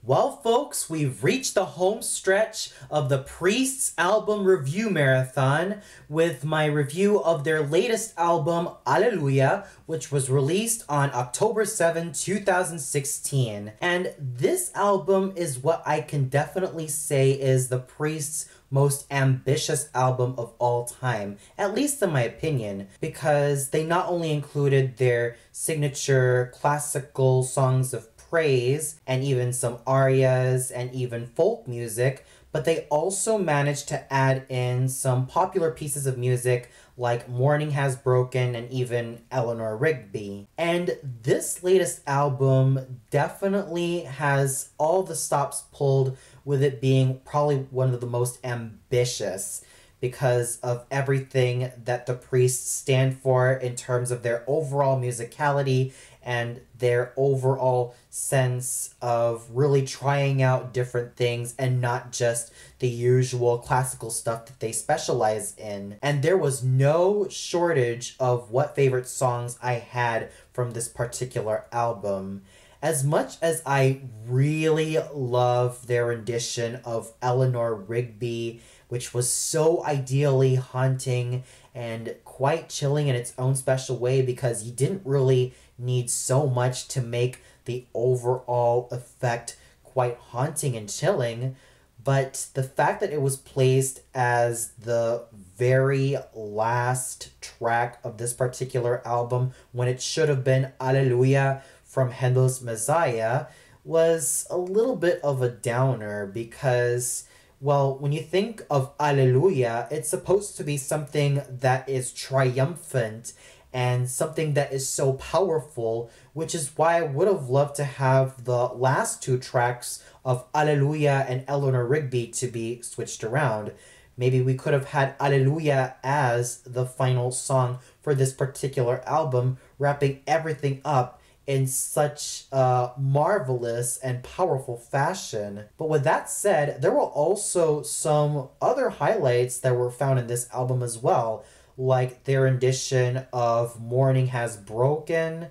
Well, folks, we've reached the home stretch of the Priest's album review marathon with my review of their latest album, Alleluia, which was released on October 7, 2016. And this album is what I can definitely say is the Priest's most ambitious album of all time, at least in my opinion, because they not only included their signature classical songs of praise and even some arias and even folk music, but they also managed to add in some popular pieces of music like Morning Has Broken and even Eleanor Rigby. And this latest album definitely has all the stops pulled, with it being probably one of the most ambitious because of everything that the Priests stand for in terms of their overall musicality and their overall sense of really trying out different things and not just the usual classical stuff that they specialize in. And there was no shortage of what favorite songs I had from this particular album. As much as I really love their rendition of Eleanor Rigby, which was so ideally haunting and quite chilling in its own special way because you didn't really need so much to make the overall effect quite haunting and chilling, but the fact that it was placed as the very last track of this particular album when it should have been Alleluia from Handel's Messiah was a little bit of a downer because, well, when you think of Alleluia, it's supposed to be something that is triumphant and something that is so powerful, which is why I would have loved to have the last two tracks of Alleluia and Eleanor Rigby to be switched around. Maybe we could have had Alleluia as the final song for this particular album, wrapping everything up in such a marvelous and powerful fashion. But with that said, there were also some other highlights that were found in this album as well, like their rendition of Morning Has Broken,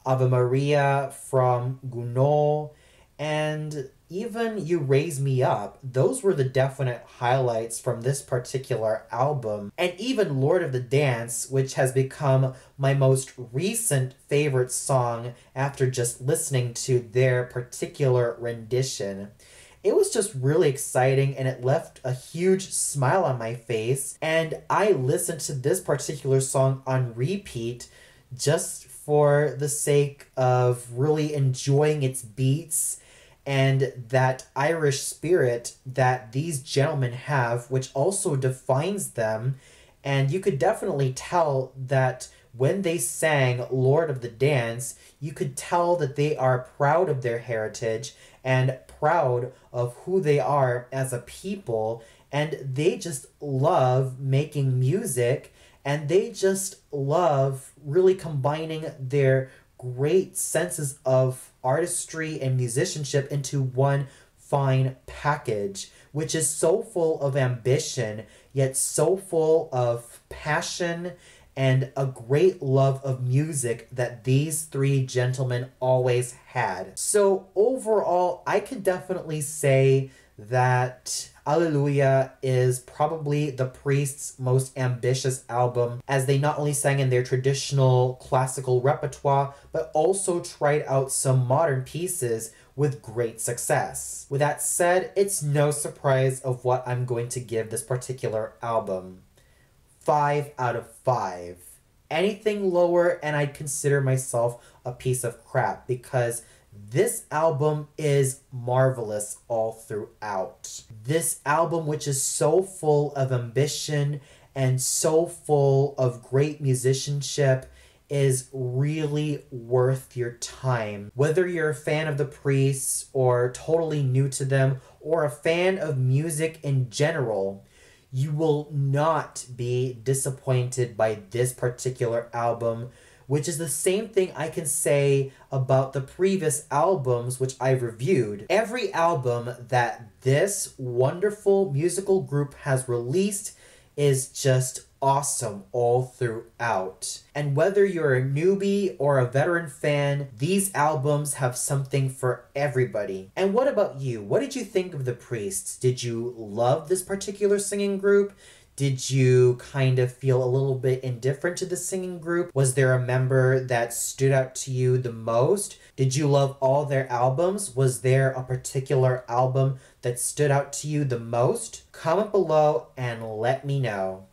Ave Maria from Gounod, and even You Raise Me Up. Those were the definite highlights from this particular album. And even Lord of the Dance, which has become my most recent favorite song after just listening to their particular rendition. It was just really exciting and it left a huge smile on my face. And I listened to this particular song on repeat just for the sake of really enjoying its beats and that Irish spirit that these gentlemen have, which also defines them. And you could definitely tell that when they sang Lord of the Dance, you could tell that they are proud of their heritage and proud of who they are as a people, and they just love making music, and they just love really combining their great senses of artistry and musicianship into one fine package, which is so full of ambition, yet so full of passion and a great love of music that these three gentlemen always had. So overall, I could definitely say that Alleluia is probably the Priest's most ambitious album, as they not only sang in their traditional classical repertoire, but also tried out some modern pieces with great success. With that said, it's no surprise of what I'm going to give this particular album. 5 out of 5. Anything lower and I'd consider myself a piece of crap, because this album is marvelous all throughout. This album, which is so full of ambition and so full of great musicianship, is really worth your time. Whether you're a fan of the Priests or totally new to them or a fan of music in general, you will not be disappointed by this particular album, which is the same thing I can say about the previous albums which I've reviewed. Every album that this wonderful musical group has released is just awesome all throughout. And whether you're a newbie or a veteran fan, these albums have something for everybody. And what about you? What did you think of the Priests? Did you love this particular singing group? Did you kind of feel a little bit indifferent to the singing group? Was there a member that stood out to you the most? Did you love all their albums? Was there a particular album that stood out to you the most? Comment below and let me know.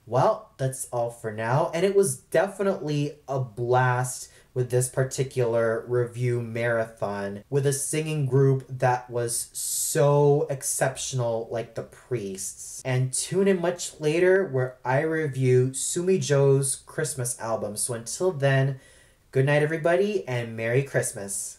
Well, that's all for now, and it was definitely a blast with this particular review marathon with a singing group that was so exceptional like the Priests. And tune in much later where I review Sumi Joe's Christmas album. So until then, good night everybody and Merry Christmas.